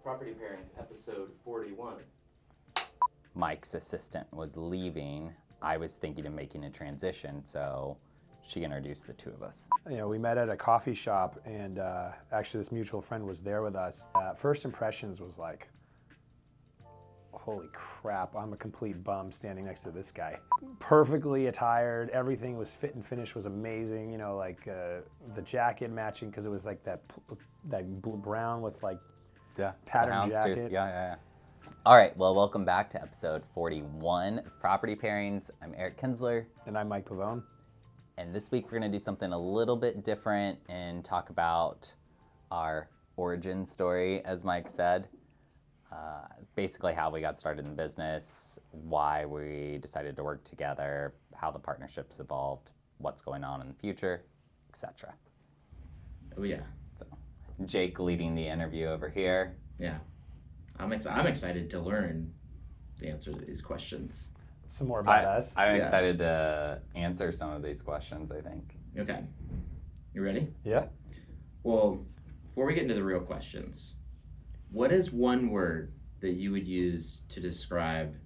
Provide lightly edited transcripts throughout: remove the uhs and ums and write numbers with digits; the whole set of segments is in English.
Property Pairings, episode 41. Mike's assistant was leaving. I was thinking of making a transition, so she introduced the two of us. You know, we met at a coffee shop, and actually this mutual friend was there with us. First impressions was like, holy crap, I'm a complete bum standing next to this guy. Perfectly attired, everything was fit and finish was amazing, you know, like the jacket matching, because it was like that brown with like patterned jacket. Yeah. All right, well, welcome back to episode 41 of Property Pairings. I'm Eric Kinsler. And I'm Mike Pavone. And this week we're gonna do something a little bit different and talk about our origin story, as Mike said. Basically how we got started in business, why we decided to work together, how the partnerships evolved, what's going on in the future, etc. Oh yeah. So, Jake leading the interview over here. Yeah. I'm excited to learn the answer to these questions. Some more about us. I'm excited to answer some of these questions, I think. Okay. You ready? Yeah. Well, before we get into the real questions, what is one word that you would use to describe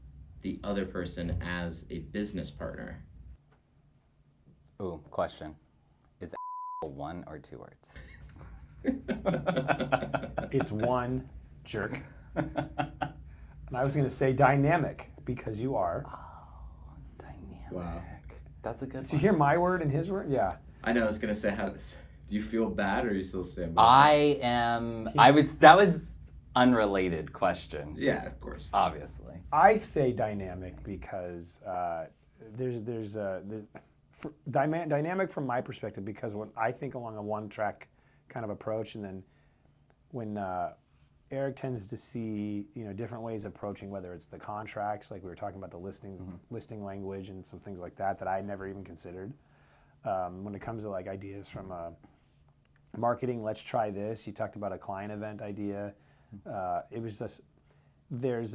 the other person as a business partner? Ooh, question. Is one or two words? It's one jerk. And I was going to say dynamic, because you are. Oh, dynamic. Wow. That's a good So one. you hear my word and his word? Yeah. I know I was going to say, do you feel bad or are you still stand by? That was unrelated question. Yeah, of course. Obviously. I say dynamic because dynamic from my perspective, because when I think along a one-track kind of approach, and then when Eric tends to see, you know, different ways of approaching, whether it's the contracts, like we were talking about the listing language and some things like that I never even considered. When it comes to like ideas from marketing, let's try this. You talked about a client event idea. It was just there's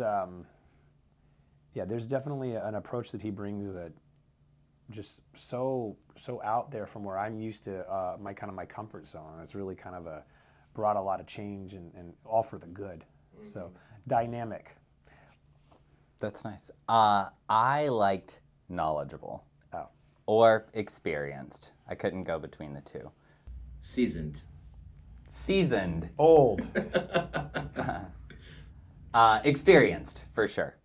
definitely an approach that he brings that just so out there from where I'm used to my comfort zone. It's really kind of brought a lot of change and all for the good. Mm-hmm. So dynamic. That's nice. I liked knowledgeable. Oh. Or experienced. I couldn't go between the two. Seasoned. Old. Experienced, for sure,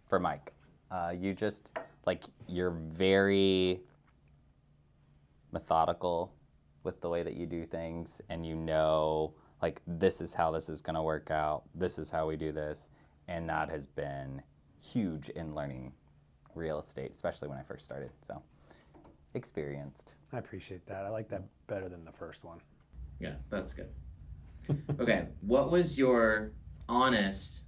for Mike. You're very methodical with the way that you do things, and you know, like, this is how this is going to work out, this is how we do this, and that has been huge in learning real estate, especially when I first started, so experienced. I appreciate that. I like that better than the first one. Yeah, that's good. Okay, what was your honest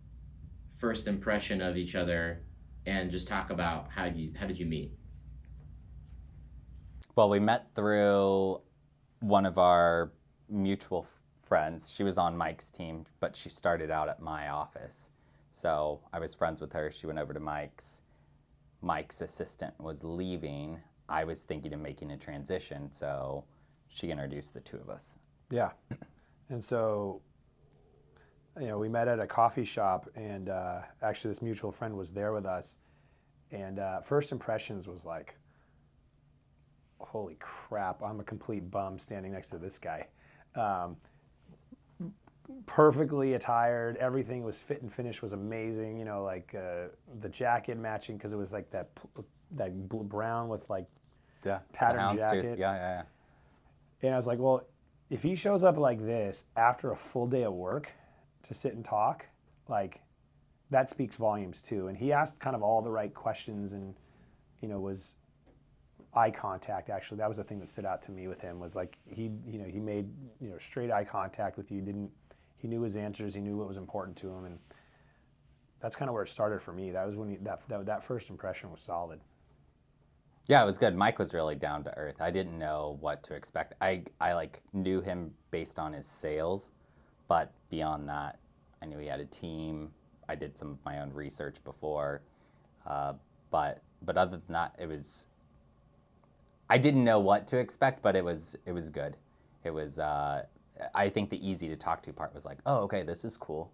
first impression of each other, and just talk about how did you meet? Well, we met through one of our mutual friends. She was on Mike's team, but she started out at my office. So I was friends with her. She went over to Mike's. Mike's assistant was leaving. I was thinking of making a transition, so she introduced the two of us. Yeah. And so, you know, we met at a coffee shop, and actually this mutual friend was there with us. And first impressions was like, holy crap, I'm a complete bum standing next to this guy. Perfectly attired, everything was fit and finish was amazing, you know, like the jacket matching, because it was like that brown with like patterned jacket. Yeah. And I was like, well, if he shows up like this after a full day of work to sit and talk, like, that speaks volumes too. And he asked kind of all the right questions, and, you know, was eye contact. Actually, that was the thing that stood out to me with him, was like he made, you know, straight eye contact with you. He knew his answers. He knew what was important to him, and that's kind of where it started for me. That was when that first impression was solid. Yeah, it was good. Mike was really down to earth. I didn't know what to expect. I like knew him based on his sales, but beyond that, I knew he had a team. I did some of my own research before, but other than that, I didn't know what to expect, but it was good. It was I think the easy to talk to part was like, oh, okay, this is cool.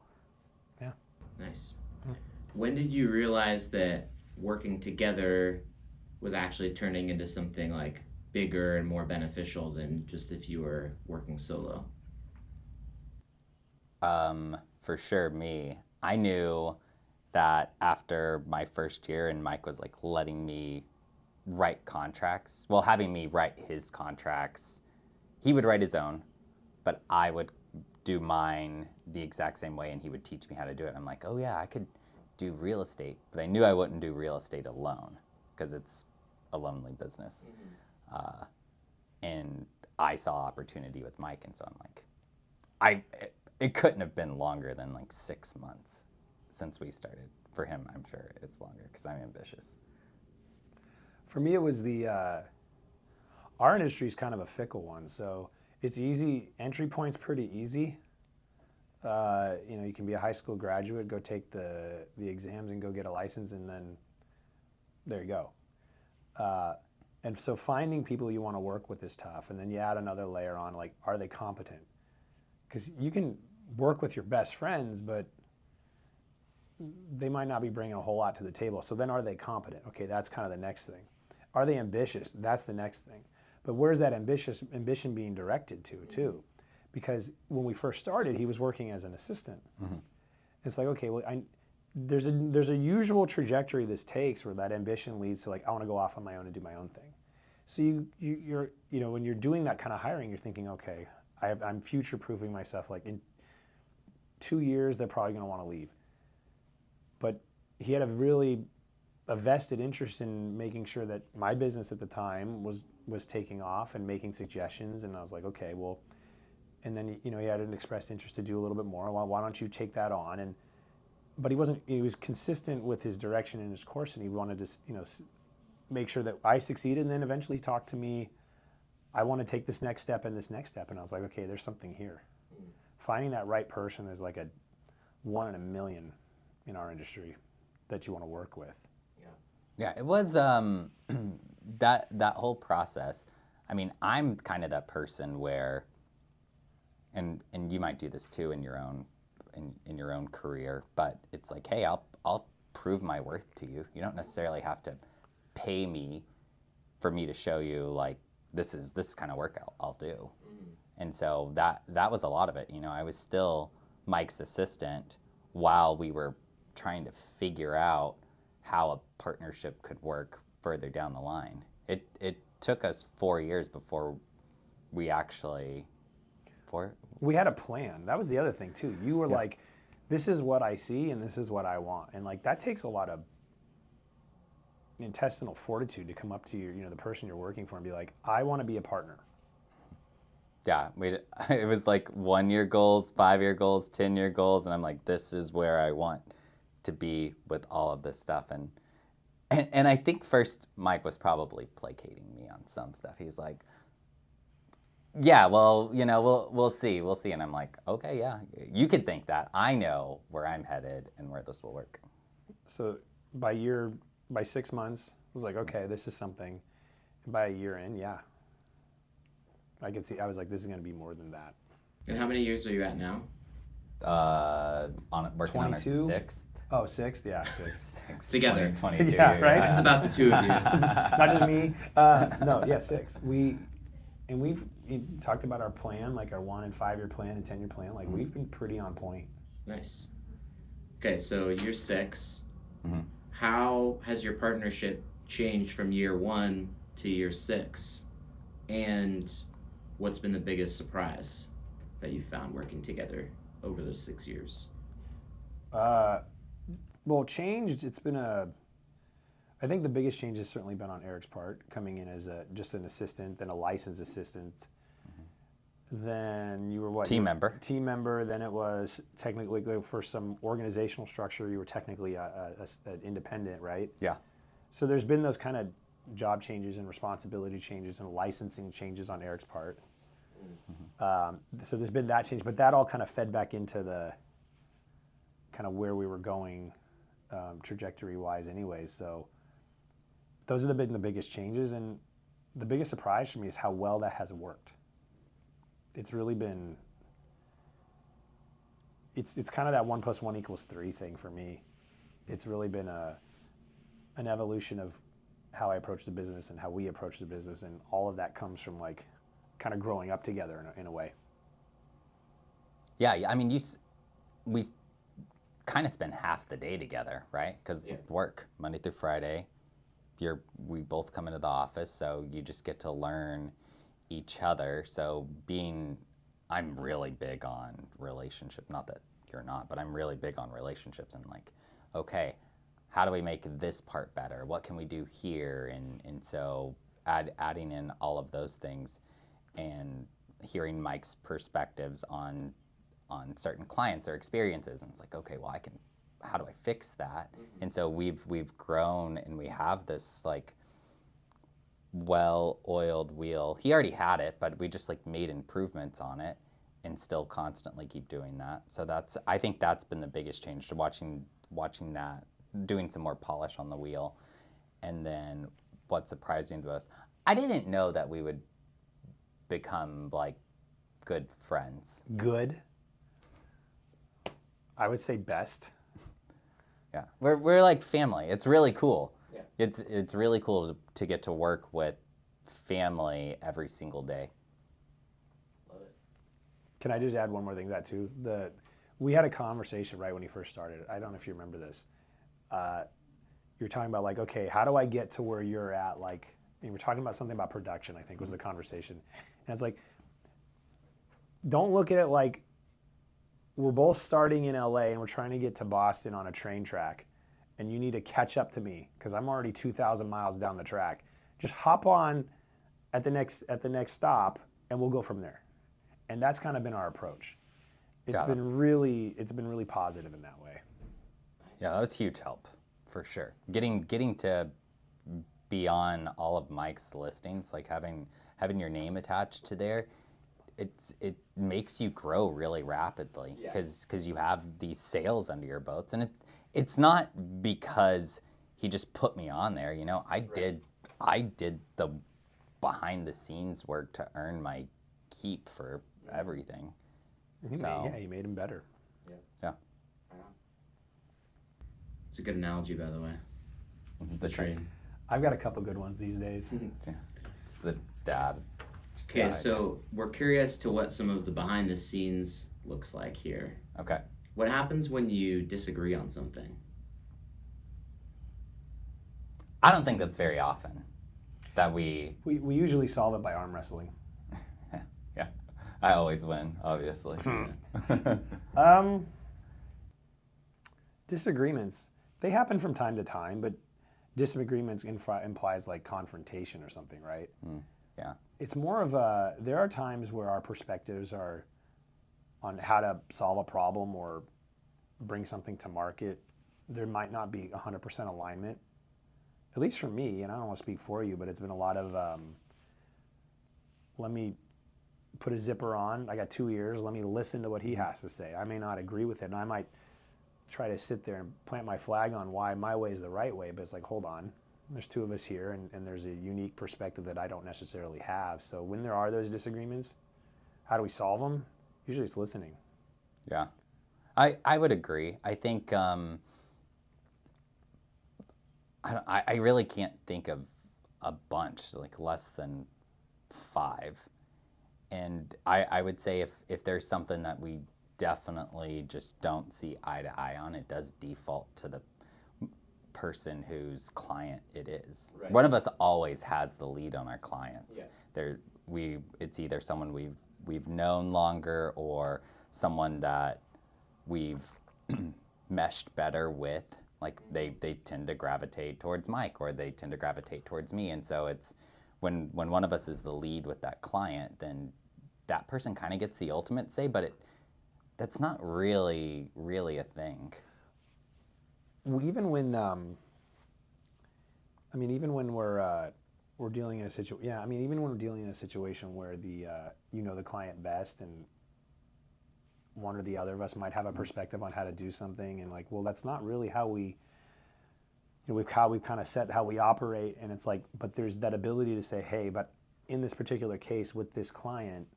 Yeah. Nice. Yeah. When did you realize that working together was actually turning into something like bigger and more beneficial than just if you were working solo? For sure, me. I knew that after my first year, and Mike was like letting me write contracts. Well, having me write his contracts. He would write his own, but I would do mine the exact same way, and he would teach me how to do it. I'm like, oh yeah, I could do real estate, but I knew I wouldn't do real estate alone because it's a lonely business. And I saw opportunity with Mike, and so I'm like, it couldn't have been longer than like 6 months since we started. For him, I'm sure it's longer because I'm ambitious. For me, it was our industry is kind of a fickle one, so it's easy. Entry point's pretty easy. You can be a high school graduate, go take the exams and go get a license, and then there you go. And so finding people you want to work with is tough, and then you add another layer on, like, are they competent? Because you can work with your best friends, but they might not be bringing a whole lot to the table. So then are they competent? Okay, that's kind of the next thing. Are they ambitious? That's the next thing. But where's that ambition being directed to, too? Because when we first started, he was working as an assistant. Mm-hmm. It's like, okay, well, there's a usual trajectory this takes where that ambition leads to, like, I want to go off on my own and do my own thing. So you're when you're doing that kind of hiring, you're thinking, okay, I'm future-proofing myself. Like, in 2 years, they're probably going to want to leave. But he had a vested interest in making sure that my business at the time was taking off and making suggestions. And I was like, okay, well, and then he had an expressed interest to do a little bit more. Well, why don't you take that on? But he was consistent with his direction and his course, and he wanted to make sure that I succeeded, and then eventually talk to me. I want to take this next step and this next step. And I was like, okay, there's something here. Finding that right person is like a 1 in a million in our industry that you want to work with. Yeah, it was that whole process. I mean, I'm kind of that person where, and you might do this too in your own career, but it's like, hey, I'll prove my worth to you. You don't necessarily have to pay me for me to show you, like, this kind of work I'll do. Mm-hmm. And so that was a lot of it. I was still Mike's assistant while we were trying to figure out how a partnership could work further down the line. It took us 4 years before we actually... We had a plan. That was the other thing too. You were like, this is what I see and this is what I want. And like, that takes a lot of intestinal fortitude to come up to the person you're working for and be like, I want to be a partner. Yeah, it was like 1 year goals, 5 year goals, 10-year goals, and I'm like, this is where I want to be with all of this stuff. And I think first Mike was probably placating me on some stuff. He's like, yeah, well, we'll see. And I'm like, okay, yeah, you could think that. I know where I'm headed and where this will work. So by 6 months, I was like, okay, this is something. And by a year in, yeah, I could see. I was like, this is going to be more than that. And how many years are you at now? Working 22? On our 6th. Oh, 6th? Yeah, 6. Together. 22 yeah, years. right? This is about the two of you. Not just me. No, yeah, 6. We've talked about our plan, like our 1 and 5 year plan and 10-year plan. Like, we've been pretty on point. Nice. Okay, so year 6. Mm-hmm. How has your partnership changed from year 1 to year 6? And what's been the biggest surprise that you found working together over those 6 years? Well, changed. It's been I think the biggest change has certainly been on Eric's part, coming in as just an assistant, then a licensed assistant. Mm-hmm. Then you were what? Team member. Team member. Then it was technically, for some organizational structure, you were technically an independent, right? Yeah. So there's been those kind of job changes and responsibility changes and licensing changes on Eric's part. Mm-hmm. So there's been that change, but that all kind of fed back into the kind of where we were going trajectory-wise anyways. So those have been the biggest changes, and the biggest surprise for me is how well that has worked. It's really been, it's kind of that 1 + 1 = 3 thing for me. It's really been an evolution of how I approach the business and how we approach the business, and all of that comes from like kind of growing up together in a way. Yeah, I mean, we kind of spend half the day together, right? Because work Monday through Friday. We both come into the office, so you just get to learn each other. So I'm really big on relationship. Not that you're not, but I'm really big on relationships and like, okay, how do we make this part better? What can we do here? And so adding in all of those things and hearing Mike's perspectives on certain clients or experiences, and it's like, okay, well, how do I fix that? Mm-hmm. And so we've grown, and we have this like well-oiled wheel. He already had it, but we just like made improvements on it, and still constantly keep doing that. So I think that's been the biggest change, to watching that, doing some more polish on the wheel. And then what surprised me the most, I didn't know that we would become like good friends. Good. I would say best. Yeah, we're like family. It's really cool. Yeah. It's really cool to get to work with family every single day. Love it. Can I just add one more thing to that too? We had a conversation right when you first started. I don't know if you remember this. You're talking about like, okay, how do I get to where you're at? Like, and we're talking about something about production, I think was the conversation. And it's like, don't look at it like we're both starting in LA and we're trying to get to Boston on a train track, and you need to catch up to me because I'm already 2,000 miles down the track. Just hop on at the next stop, and we'll go from there. And that's kind of been our approach. It's been really positive in that way. Yeah, that was huge help for sure. Getting to be on all of Mike's listings, like having your name attached to there, it makes you grow really rapidly because you have these sales under your belts, and it's not because he just put me on there. You know, I did the behind the scenes work to earn my keep for everything. He made him better. Yeah. It's a good analogy, by the way. The train. I've got a couple good ones these days. It's the dad. Okay, so we're curious to what some of the behind the scenes looks like here. Okay. What happens when you disagree on something? I don't think that's very often that we usually solve it by arm wrestling. Yeah. I always win, obviously. Disagreements, they happen from time to time, but disagreements implies like confrontation or something, right? Yeah. It's more of there are times where our perspectives are on how to solve a problem or bring something to market. There might not be 100% alignment, at least for me, and I don't want to speak for you, but it's been a lot of, let me put a zipper on, I got 2 ears, let me listen to what he has to say. I may not agree with it, and I might try to sit there and plant my flag on why my way is the right way, but it's like, hold on. There's two of us here, and there's a unique perspective that I don't necessarily have. So when there are those disagreements, how do we solve them? Usually it's listening. Yeah, I would agree. I think I really can't think of a bunch, like less than 5. And I would say if there's something that we definitely just don't see eye to eye on, it does default to the person whose client it is. Right. One of us always has the lead on our clients. Yeah. It's either someone we've known longer or someone that we've meshed better with. Like they tend to gravitate towards Mike, or they tend to gravitate towards me. And so it's when one of us is the lead with that client, then that person kind of gets the ultimate say, but that's not really a thing. Even when, even when we're dealing in a situation, even when we're dealing in a situation where the client best, and one or the other of us might have a perspective on how to do something, and like, well, that's not really how we've kind of set how we operate, and it's like, but there's that ability to say, hey, but in this particular case with this client,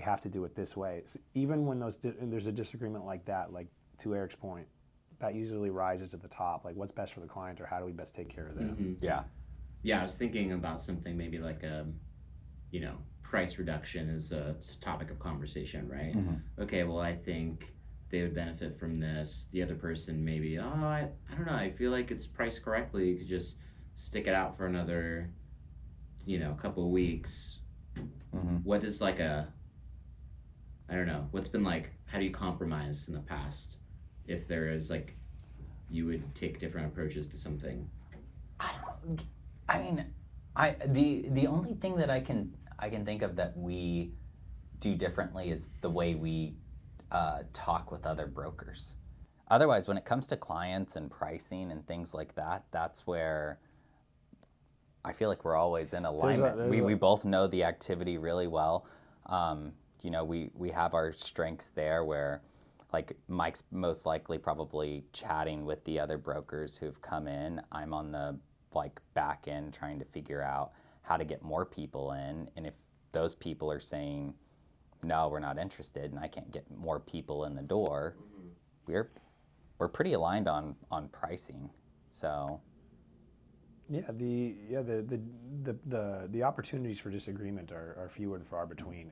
we have to do it this way. So even when there's a disagreement like that, like to Eric's point, that usually rises to the top. Like what's best for the client, or how do we best take care of them? Yeah. Yeah, I was thinking about something maybe like price reduction is a topic of conversation, right? Okay, well, I think they would benefit from this. The other person maybe, I don't know, I feel like it's priced correctly. You could just stick it out for another, couple of weeks. What is like I don't know, what's been like, how do you compromise in the past? If there is like, you would take different approaches to something. The only thing that I can think of that we do differently is the way we talk with other brokers. Otherwise, when it comes to clients and pricing and things like that, that's where I feel like we're always in alignment. We both know the activity really well. We have our strengths there where, like, Mike's most likely probably chatting with the other brokers who've come in. I'm on the back end trying to figure out how to get more people in, and if those people are saying no, we're not interested, and I can't get more people in the door, we're pretty aligned on pricing. So the opportunities for disagreement are few and far between,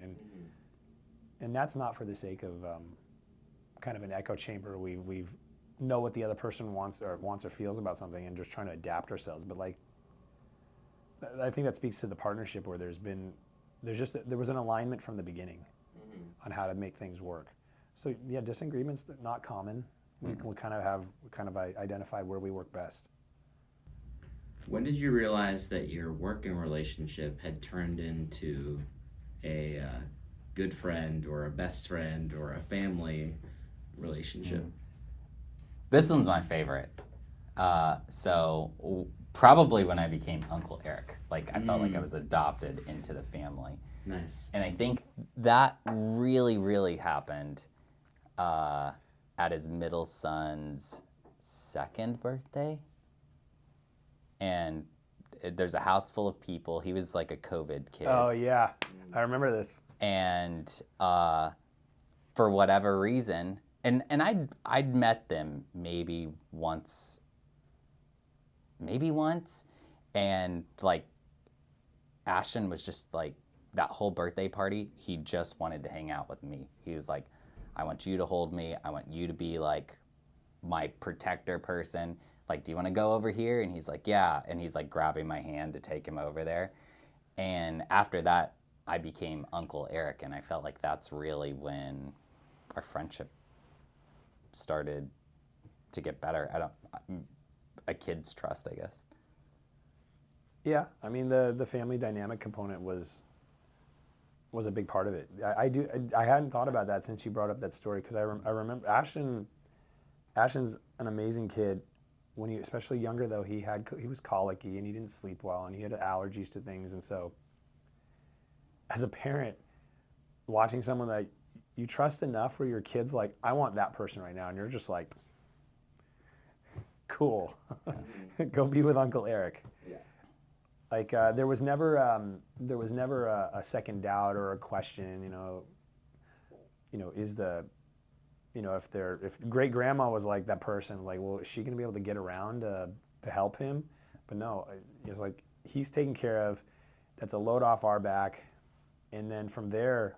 and that's not for the sake of kind of an echo chamber. We've know what the other person wants or feels about something and just trying to adapt ourselves. But like, I think that speaks to the partnership where there was an alignment from the beginning on how to make things work. So yeah, disagreements not common. We kind of identified where we work best. When did you realize that your working relationship had turned into a good friend or a best friend or a family relationship? This one's my favorite. So probably when I became Uncle Eric. Like, I felt like I was adopted into the family. Nice. And I think that really, really happened at his middle son's 2nd birthday. And there's a house full of people. He was like a COVID kid. Oh, yeah. I remember this. And for whatever reason, and I'd met them maybe once, and like Ashton was just like, that whole birthday party, he just wanted to hang out with me. He was like, I want you to hold me. I want you to be like my protector person. Like, do you want to go over here? And he's like, yeah. And he's like grabbing my hand to take him over there. And after that, I became Uncle Eric, and I felt like that's really when our friendship started to get better. A kid's trust, I guess. Yeah, I mean the family dynamic component was a big part of it. I hadn't thought about that since you brought up that story, because I remember Ashton's an amazing kid. When he, especially younger though, he was colicky and he didn't sleep well and he had allergies to things, and so as a parent, watching someone that you trust enough where your kid's like, I want that person right now, and you're just like, cool, go be with Uncle Eric. Yeah. Like there was never a second doubt or a question. If great grandma was like that person, like, well, is she gonna be able to get around to help him? But no, it's like he's taken care of. That's a load off our back, and then from there,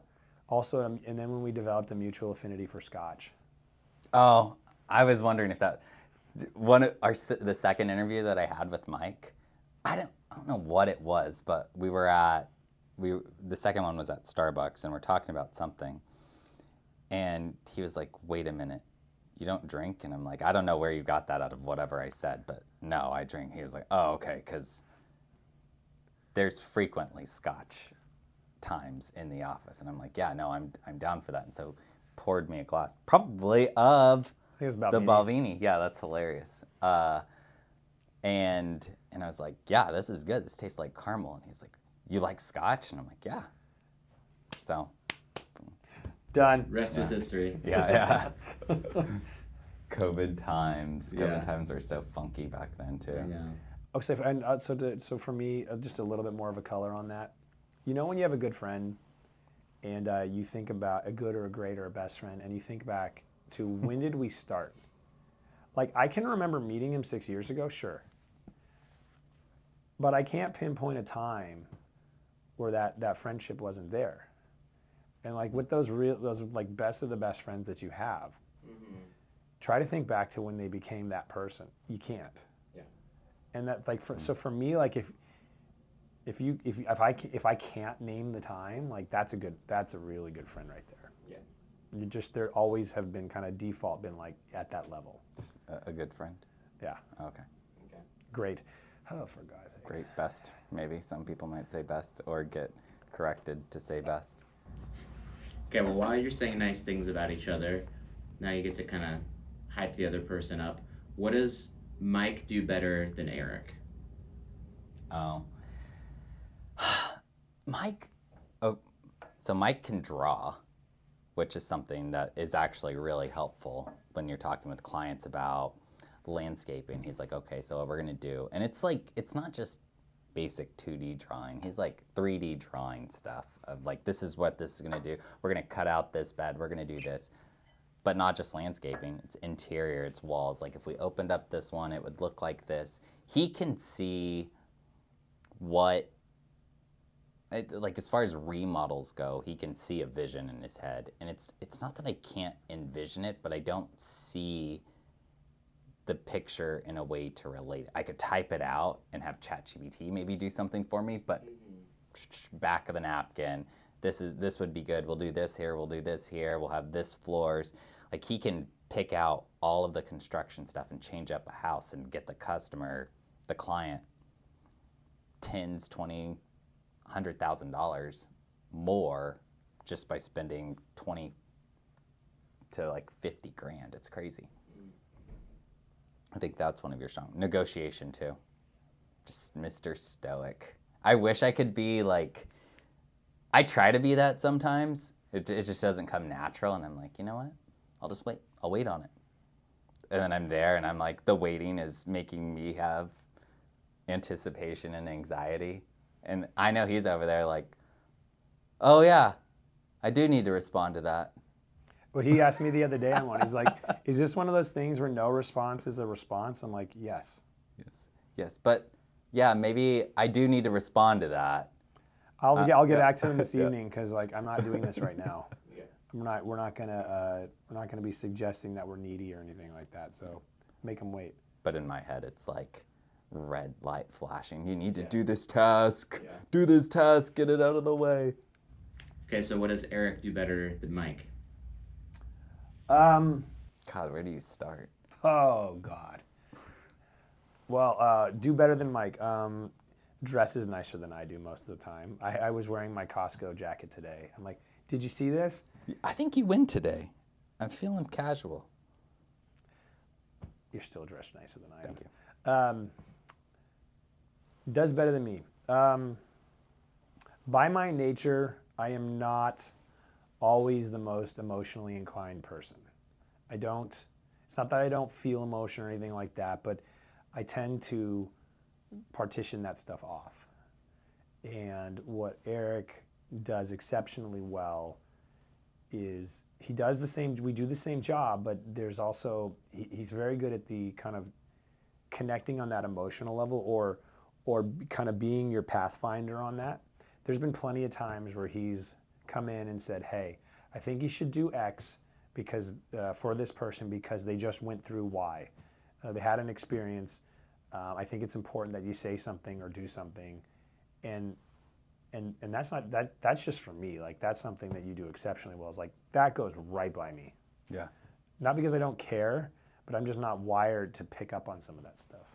also, and then when we developed a mutual affinity for scotch. Oh, I was wondering if that the second interview that I had with Mike, I don't know what it was, but the second one was at Starbucks, and we're talking about something, and he was like, wait a minute, you don't drink? And I'm like, I don't know where you got that out of whatever I said, but no, I drink. He was like, oh, okay, because there's frequently scotch times in the office, and I'm like, yeah, no, I'm down for that. And so poured me a glass, probably of I think it was the Balvenie. Yeah, that's hilarious. And I was like, yeah, this is good. This tastes like caramel. And he's like, you like scotch? And I'm like, yeah. So done. Rest was history. Yeah. COVID times. COVID times were so funky back then too. Yeah. Okay, and so for me, just a little bit more of a color on that. You know, when you have a good friend and you think about a good or a great or a best friend, and you think back to when did we start? Like, I can remember meeting him 6 years ago, sure. But I can't pinpoint a time where that friendship wasn't there. And like with those like best of the best friends that you have, try to think back to when they became that person. You can't. Yeah. And that like so for me, like if I can't name the time, like that's a really good friend right there. Yeah. You just there always have been kind of default been like at that level. Just a good friend. Yeah. Okay. Okay. Great. Oh, for God's sakes. Great, best. Maybe some people might say best or get corrected to say best. Okay, well, while you're saying nice things about each other, now you get to kind of hype the other person up. What does Mike do better than Eric? Oh. Mike, so Mike can draw, which is something that is actually really helpful when you're talking with clients about landscaping. He's like, okay, so what we're gonna do, and it's like, it's not just basic 2D drawing. He's like 3D drawing stuff of like, this is what this is gonna do. We're gonna cut out this bed, we're gonna do this. But not just landscaping, it's interior, it's walls. Like if we opened up this one, it would look like this. He can see what, like as far as remodels go, he can see a vision in his head. And it's not that I can't envision it, but I don't see the picture in a way to relate. I could type it out and have ChatGPT maybe do something for me, but back of the napkin, this would be good. We'll do this here, we'll do this here, we'll have this floors. Like he can pick out all of the construction stuff and change up a house and get the customer, the client, tens, 20, $100,000 more just by spending 20 to like 50 grand. It's crazy. I think that's one of your strong negotiation too. Just Mr. Stoic. I wish I could be like, I try to be that sometimes. It just doesn't come natural, and I'm like, you know what? I'll just wait. I'll wait on it. And then I'm there, and I'm like, the waiting is making me have anticipation and anxiety. And I know he's over there like, oh yeah, I do need to respond to that. Well, he asked me the other day on one. He's like, is this one of those things where no response is a response? I'm like, yes. Yes. But yeah, maybe I do need to respond to that. I'll get back to him this evening because like I'm not doing this right now. Yeah. We're not gonna be suggesting that we're needy or anything like that. So make him wait. But in my head, it's like red light flashing. You need to do this task. Yeah. Do this task. Get it out of the way. Okay, so what does Eric do better than Mike? God, where do you start? Oh God. Well, do better than Mike. Dresses nicer than I do most of the time. I was wearing my Costco jacket today. I'm like, did you see this? I think you win today. I'm feeling casual. You're still dressed nicer than I am. Thank you. Does better than me. By my nature, I am not always the most emotionally inclined person. It's not that I don't feel emotion or anything like that, but I tend to partition that stuff off. And what Eric does exceptionally well is we do the same job, but there's also, he's very good at the kind of connecting on that emotional level or kind of being your pathfinder on that. There's been plenty of times where he's come in and said, hey, I think you should do X because for this person because they just went through Y. They had an experience. I think it's important that you say something or do something, and that's just for me. Like that's something that you do exceptionally well. It's like that goes right by me. Yeah. Not because I don't care, but I'm just not wired to pick up on some of that stuff.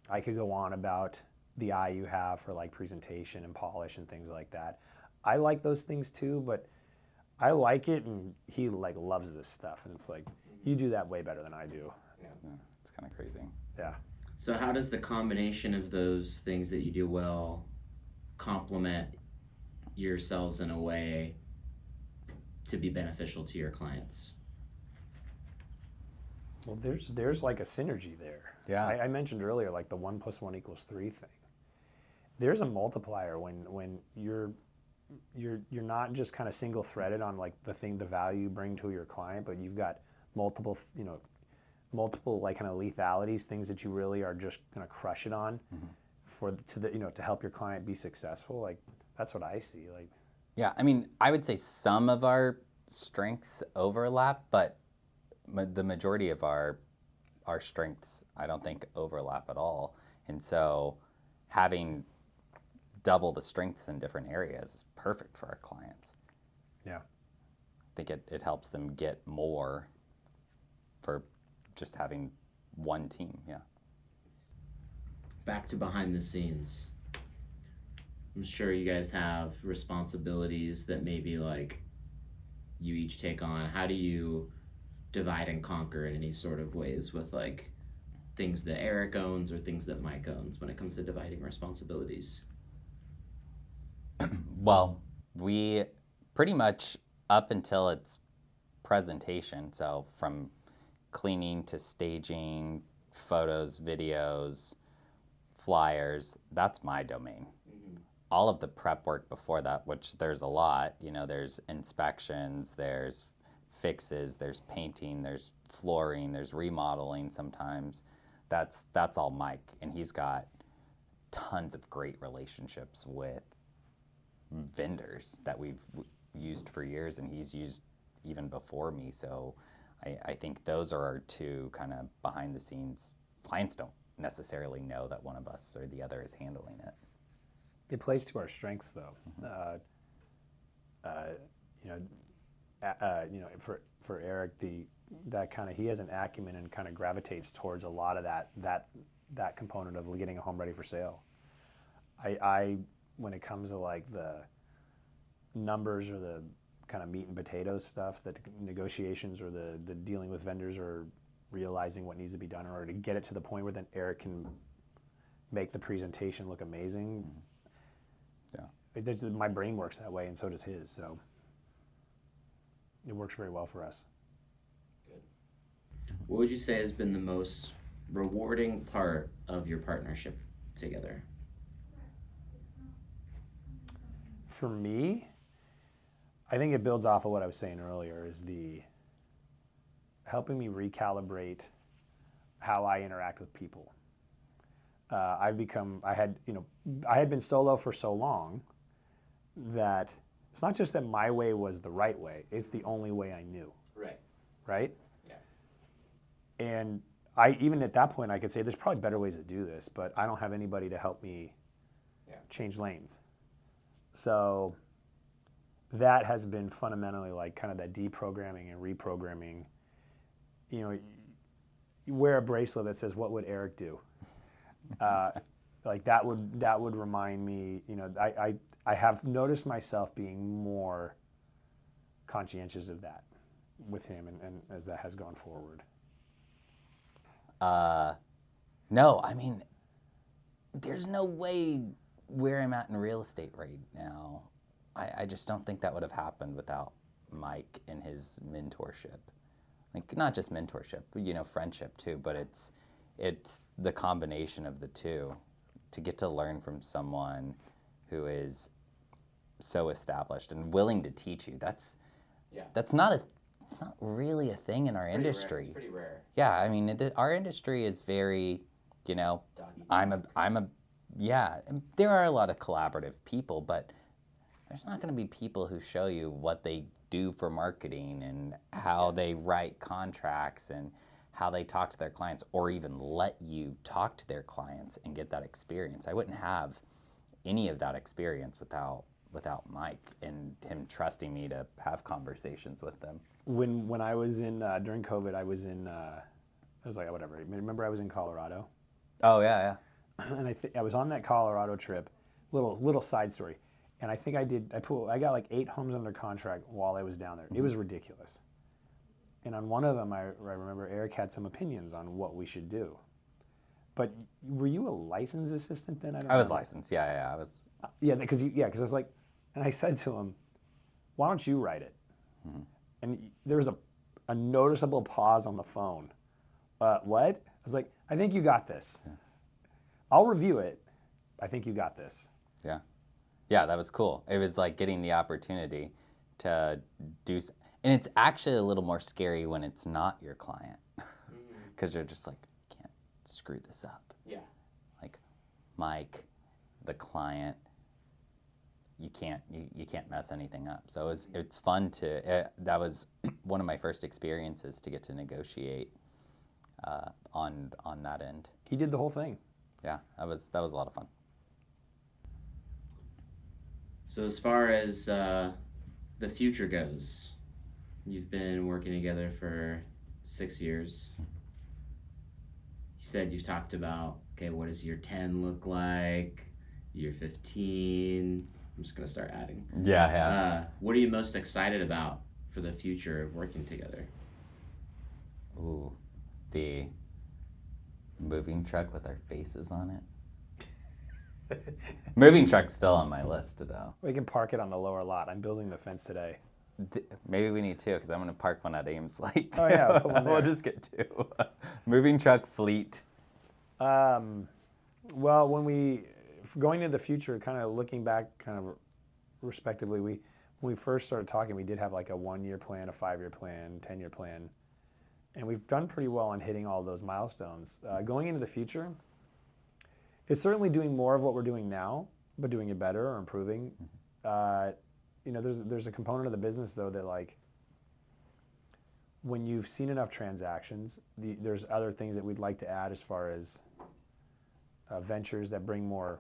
I could go on about the eye you have for like presentation and polish and things like that. I like those things too, but I like it, and he like loves this stuff, and it's like you do that way better than I do. Yeah, it's kind of crazy. Yeah. So how does the combination of those things that you do well complement yourselves in a way to be beneficial to your clients? Well, there's like a synergy there. Yeah. I mentioned earlier like the 1 + 1 = 3 thing. There's a multiplier when you're not just kind of single threaded on like the value you bring to your client, but you've got multiple, multiple like kind of lethalities, things that you really are just going to crush it on to help your client be successful. Like that's what I see. Like, Yeah, I mean, I would say some of our strengths overlap, but the majority of our strengths I don't think overlap at all. And so having double the strengths in different areas is perfect for our clients. yeah. I think it helps them get more for just having one team. Yeah. Back to behind the scenes. I'm sure you guys have responsibilities that maybe like you each take on. How do you divide and conquer in any sort of ways with like things that Eric owns or things that Mike owns when it comes to dividing responsibilities? Well, we pretty much up until its presentation, so from cleaning to staging, photos, videos, flyers, that's my domain. All of the prep work before that, which there's a lot, there's inspections, there's fixes, there's painting, there's flooring, there's remodeling sometimes. That's all Mike, and he's got tons of great relationships with vendors that we've used for years, and he's used even before me. So I think those are our two kind of behind the scenes. Clients don't necessarily know that one of us or the other is handling it. It plays to our strengths, though. For Eric, that kind of he has an acumen and kind of gravitates towards a lot of that component of getting a home ready for sale. I when it comes to like the numbers or the kind of meat and potatoes stuff, that negotiations or the dealing with vendors or realizing what needs to be done in order to get it to the point where then Eric can make the presentation look amazing. Yeah, my brain works that way, and so does his. So it works very well for us. Good. What would you say has been the most rewarding part of your partnership together? For me, I think it builds off of what I was saying earlier, is the helping me recalibrate how I interact with people. I had been solo for so long that it's not just that my way was the right way, it's the only way I knew. Right. Right? Yeah. And even at that point, I could say there's probably better ways to do this, but I don't have anybody to help me change lanes. So that has been fundamentally like kind of that deprogramming and reprogramming. You wear a bracelet that says, "What would Eric do?" Like that would remind me. I have noticed myself being more conscientious of that with him, and as that has gone forward. No, I mean, there's no way where I'm at in real estate right now. I just don't think that would have happened without Mike and his mentorship. Like, not just mentorship, but, friendship too, but it's the combination of the two. To get to learn from someone who is so established and willing to teach you, it's not really a thing in our industry. It's pretty rare. Yeah, I mean, our industry is very, yeah, there are a lot of collaborative people, but there's not going to be people who show you what they do for marketing and how they write contracts and how they talk to their clients, or even let you talk to their clients and get that experience. I wouldn't have any of that experience without Mike and him trusting me to have conversations with them. When I was in during COVID, I was like whatever. Remember, I was in Colorado. Oh yeah. And I was on that Colorado trip. Little side story. And I think I got like 8 homes under contract while I was down there. It was ridiculous. And on one of them, I remember Eric had some opinions on what we should do. But were you a licensed assistant then? I was licensed. Yeah, I was. Yeah, because I was like, and I said to him, "Why don't you write it?" Mm-hmm. And there was a noticeable pause on the phone. What? I was like, "I think you got this. Yeah. I'll review it. I think you got this." Yeah. Yeah, that was cool. It was like getting the opportunity to do, and it's actually a little more scary when it's not your client, because you're just like, can't screw this up. Yeah. Like Mike, the client, you can't mess anything up. So it's fun to. That was one of my first experiences to get to negotiate on that end. He did the whole thing. Yeah, that was a lot of fun. So as far as the future goes, you've been working together for 6 years. You said you've talked about, okay, what does year 10 look like? Year 15. I'm just gonna start adding. Yeah. What are you most excited about for the future of working together? Ooh, the moving truck with our faces on it. Moving truck's still on my list, though. We can park it on the lower lot. I'm building the fence today. Maybe we need two, because I'm going to park one at Ames Lake. Oh, yeah, we'll put one there. We'll just get two. Moving truck fleet. Well, going into the future, kind of looking back, kind of respectively, when we first started talking, we did have like a 1-year plan, a 5-year plan, 10-year plan, and we've done pretty well on hitting all those milestones. Going into the future, it's certainly doing more of what we're doing now, but doing it better or improving. There's a component of the business though that, like, when you've seen enough transactions, there's other things that we'd like to add as far as ventures that bring more,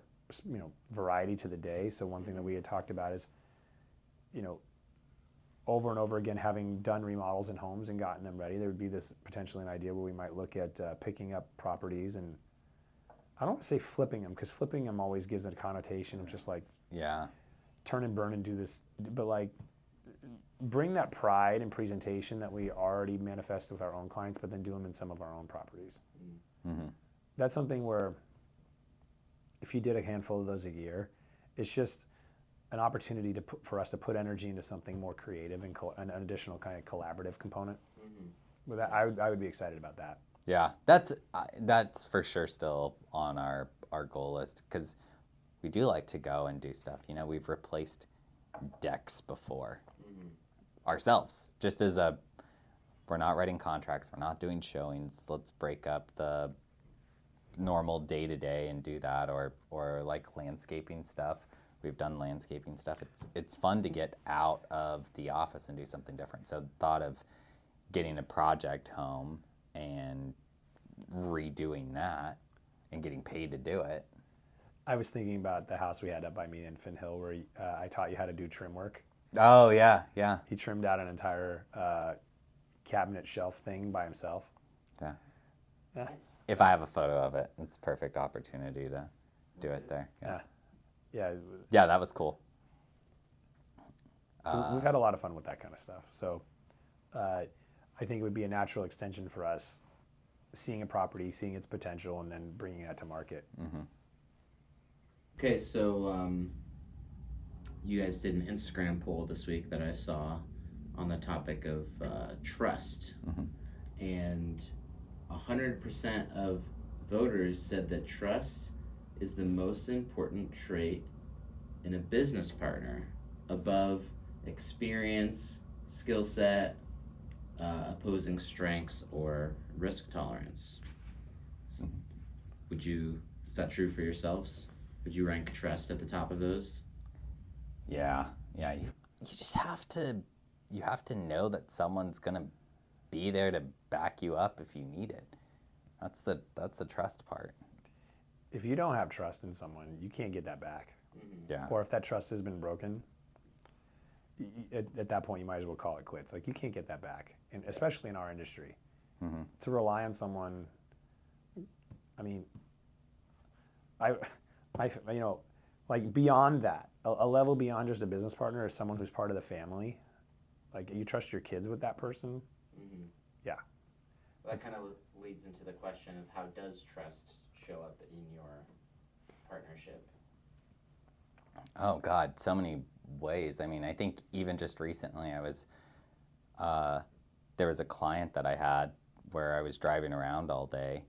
variety to the day. So one thing that we had talked about is, over and over again, having done remodels in homes and gotten them ready, there would be this potentially an idea where we might look at picking up properties, and I don't want to say flipping them, because flipping them always gives it a connotation of just like, Yeah. turn and burn and do this, but like bring that pride and presentation that we already manifest with our own clients, but then do them in some of our own properties. Mm-hmm. That's something where if you did a handful of those a year, it's just an opportunity for us to put energy into something more creative and an additional kind of collaborative component. With that, I would be excited about that. Yeah, that's for sure still on our goal list, because we do like to go and do stuff. We've replaced decks before ourselves, just as we're not writing contracts, we're not doing showings, let's break up the normal day-to-day and do that, or like landscaping stuff. We've done landscaping stuff. It's fun to get out of the office and do something different. So thought of getting a project home and redoing that and getting paid to do it. I was thinking about the house we had up by me in Finn Hill, where I taught you how to do trim work. Oh, yeah. He trimmed out an entire cabinet shelf thing by himself. Yeah. Yeah. If I have a photo of it, it's a perfect opportunity to do it there. Yeah. Yeah, that was cool. So we've had a lot of fun with that kind of stuff. So I think it would be a natural extension for us, seeing a property, seeing its potential, and then bringing that to market. Mm-hmm. Okay, so you guys did an Instagram poll this week that I saw on the topic of trust, and 100% of voters said that trust is the most important trait in a business partner, above experience, skill set, opposing strengths, or risk tolerance. Is that true for yourselves? Would you rank trust at the top of those? Yeah. You just have to know that someone's gonna be there to back you up if you need it. That's the trust part. If you don't have trust in someone, you can't get that back. Yeah. Or if that trust has been broken, at that point you might as well call it quits. Like, you can't get that back, and especially in our industry. To rely on someone, I mean, like beyond that, a level beyond just a business partner is someone who's part of the family. Like, you trust your kids with that person. Yeah. Well, that kind of leads into the question of how does trust show up in your partnership? Oh God, so many ways. I mean, I think even just recently there was a client that I had where I was driving around all day,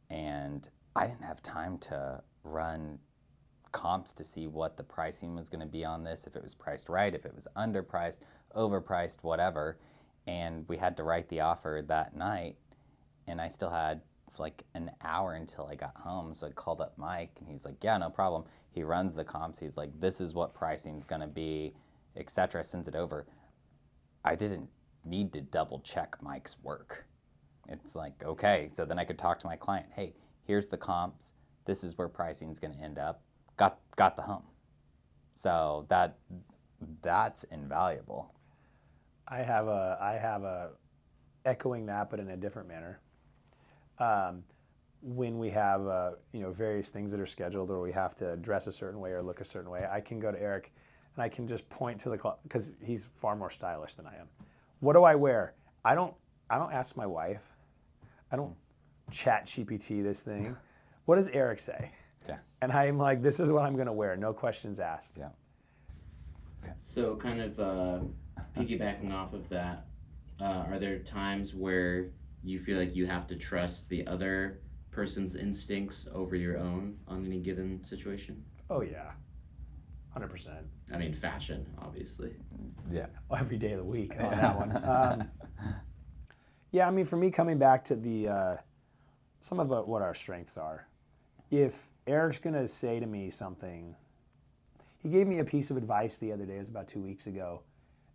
and I didn't have time to run comps to see what the pricing was going to be on this, if it was priced right, if it was underpriced, overpriced, whatever. And we had to write the offer that night, and I still had like an hour until I got home. So I called up Mike, and he's like, yeah, no problem. He runs the comps. He's like, this is what pricing's going to be, etc. Sends it over. I didn't need to double check Mike's work. It's like, okay, so then I could talk to my client. Hey, here's the comps. This is where pricing's going to end up. Got the home. So that's invaluable. I have a echoing that, but in a different manner. When we have various things that are scheduled, or we have to dress a certain way or look a certain way, I can go to Eric and I can just point to the closet, because he's far more stylish than I am. What do I wear? I don't ask my wife. I don't chat GPT this thing. What does Eric say? Yeah. And I'm like, this is what I'm going to wear. No questions asked. Yeah. So kind of piggybacking off of that, are there times where you feel like you have to trust the other person's instincts over your own on any given situation? Oh yeah, 100%. I mean, fashion, obviously. Yeah. Every day of the week on that one. Yeah, I mean, for me, coming back to the some of what our strengths are. If Eric's gonna say to me something, he gave me a piece of advice the other day. It was about 2 weeks ago,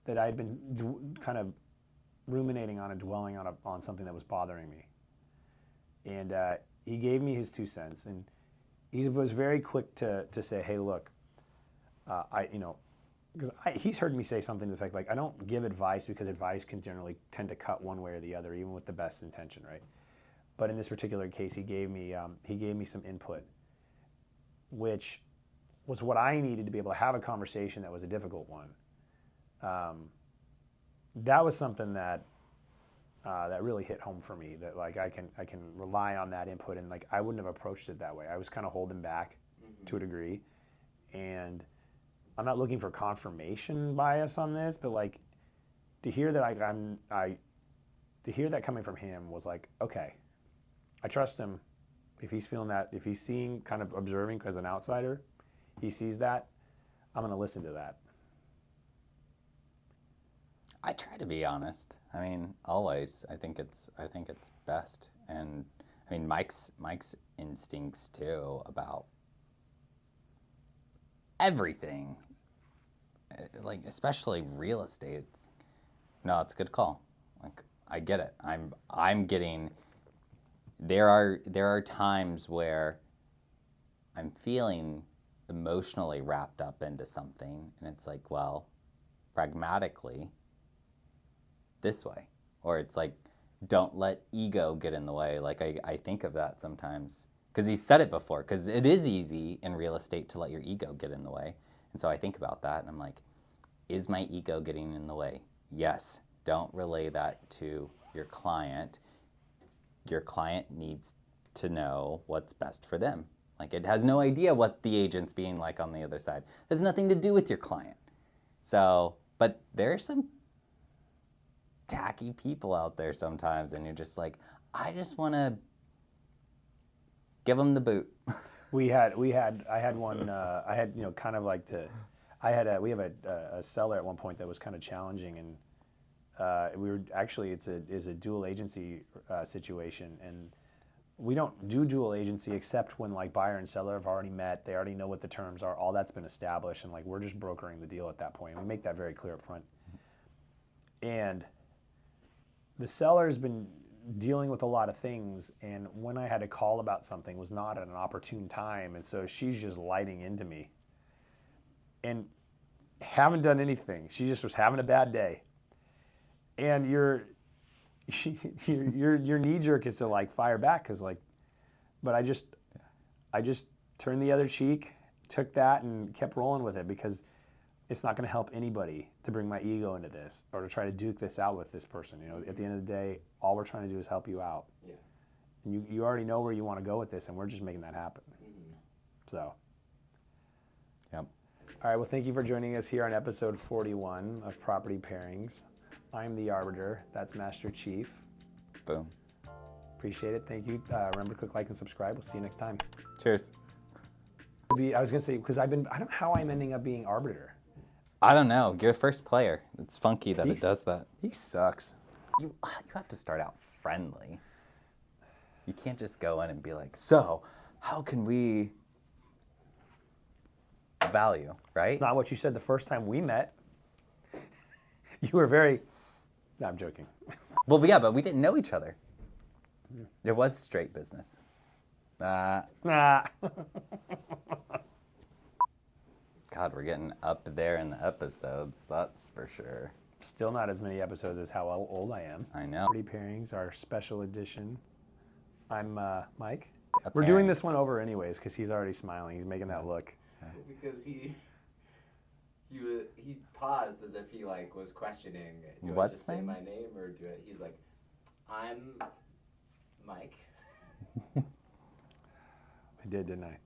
that I'd been kind of ruminating on and dwelling on something that was bothering me. And he gave me his 2 cents, and he was very quick to say, "Hey, look, because he's heard me say something to the effect like, I don't give advice because advice can generally tend to cut one way or the other, even with the best intention, right? But in this particular case, he gave me some input, which was what I needed to be able to have a conversation that was a difficult one. That was something that really hit home for me. That like I can rely on that input, and like I wouldn't have approached it that way. I was kind of holding back to a degree, and I'm not looking for confirmation bias on this, but like to hear that to hear that coming from him was like, okay, I trust him. If he's feeling that, if he's seeing, kind of observing as an outsider, he sees that, I'm going to listen to that. I try to be honest. I mean, always. I think it's best. And I mean, Mike's instincts too about everything, like especially real estate. No, it's a good call. Like I get it. I'm getting. There are times where I'm feeling emotionally wrapped up into something, and it's like, well, pragmatically, this way, or it's like, don't let ego get in the way. Like I think of that sometimes. Because he said it before, because it is easy in real estate to let your ego get in the way. And so I think about that, and I'm like, is my ego getting in the way? Yes. Don't relay that to your client. Your client needs to know what's best for them. Like, it has no idea what the agent's being like on the other side. It has nothing to do with your client. So, but there are some tacky people out there sometimes, and you're just like, I just want to give them the boot. We had one. I had kind of like to. We have a seller at one point that was kind of challenging, and we were actually it's a dual agency situation, and we don't do dual agency except when like buyer and seller have already met. They already know what the terms are. All that's been established, and like we're just brokering the deal at that point. We make that very clear up front. And the seller's been dealing with a lot of things, and when I had to call about something was not at an opportune time, and so she's just lighting into me and haven't done anything. She just was having a bad day, and your knee jerk is to like fire back, because like, but I just turned the other cheek, took that, and kept rolling with it, because it's not going to help anybody to bring my ego into this or to try to duke this out with this person. You know, at the end of the day, all we're trying to do is help you out. Yeah. And you already know where you want to go with this, and we're just making that happen. Mm-hmm. So. Yep. All right. Well, thank you for joining us here on episode 41 of Property Pairings. I'm the Arbiter. That's Master Chief. Boom. Appreciate it. Thank you. Remember to click like and subscribe. We'll see you next time. Cheers. I was gonna say because I don't know how I'm ending up being arbiter. I don't know. You're a first player. It's funky that it He's- does that. He sucks. You have to start out friendly. You can't just go in and be like, so how can we value, right? It's not what you said the first time we met. You were very. No, I'm joking. Well, yeah, but we didn't know each other. It was straight business. Nah. God, we're getting up there in the episodes, that's for sure. Still not as many episodes as how old I am. I know. Property Pairings, our special edition. I'm Mike. A We're doing pairing. this one over anyways because he's already smiling. He's making that look. Because he paused as if he like was questioning. Do I What's just say my my name or do it? He's like, I'm Mike. I did, didn't I?